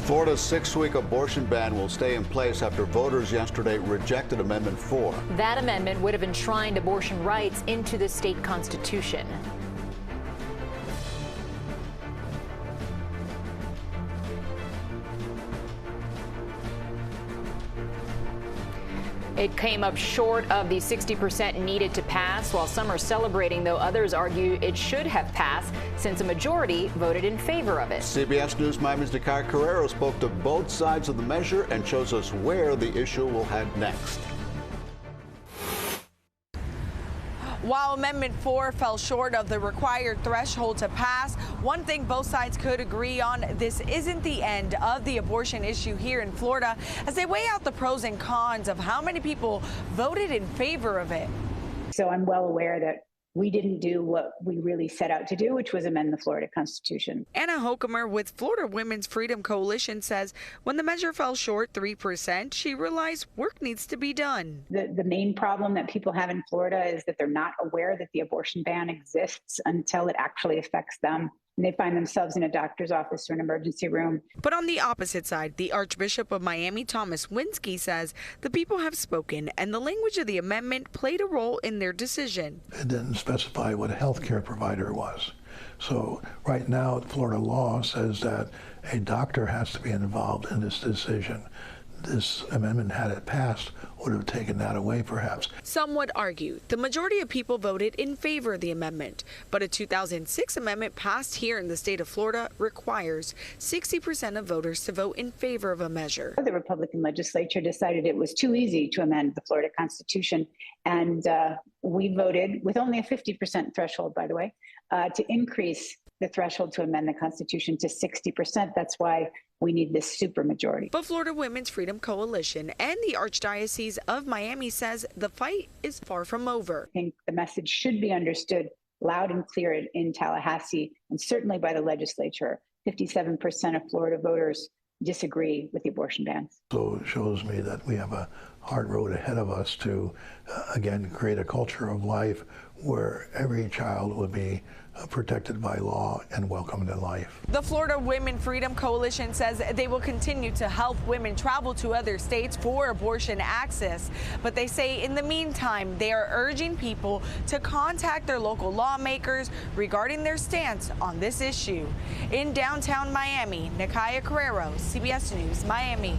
Florida's 6-week abortion ban will stay in place after voters yesterday rejected Amendment 4. That amendment would have enshrined abortion rights into the state constitution. It came up short of the 60% needed to pass. While some are celebrating, though, others argue it should have passed since a majority voted in favor of it. CBS News Miami's Nikiya Carrero spoke to both sides of the measure and shows us where the issue will head next. While Amendment 4 fell short of the required threshold to pass, one thing both sides could agree on: this isn't the end of the abortion issue here in Florida, as they weigh out the pros and cons of how many people voted in favor of it. So I'm well aware that we didn't do what we really set out to do, which was amend the Florida Constitution. Anna Hokemer with Florida Women's Freedom Coalition says when the measure fell short 3%, she realized work needs to be done. The main problem that people have in Florida is that they're not aware that the abortion ban exists until it actually affects them. And they find themselves in a doctor's office or an emergency room. But on the opposite side, the Archbishop of Miami, Thomas Winsky, says the people have spoken and the language of the amendment played a role in their decision. It didn't specify what a health care provider was. So right now, Florida law says that a doctor has to be involved in this decision. This amendment, had it passed, would have taken that away, perhaps. Some would argue the majority of people voted in favor of the amendment, but a 2006 amendment passed here in the state of Florida requires 60% of voters to vote in favor of a measure. The Republican legislature decided it was too easy to amend the Florida Constitution, and we voted with only a 50% threshold, by the way, to increase the threshold to amend the Constitution to 60%. That's why we need this supermajority. But Florida Women's Freedom Coalition and the Archdiocese of Miami says the fight is far from over. I think the message should be understood loud and clear in Tallahassee, and certainly by the legislature. 57% of Florida voters disagree with the abortion bans. So it shows me that we have a hard road ahead of us to, again, create a culture of life where every child would be protected by law and welcomed in life. The Florida Women Freedom Coalition says they will continue to help women travel to other states for abortion access. But they say in the meantime, they are urging people to contact their local lawmakers regarding their stance on this issue. In downtown Miami, Nikiya Carrero, CBS News, Miami.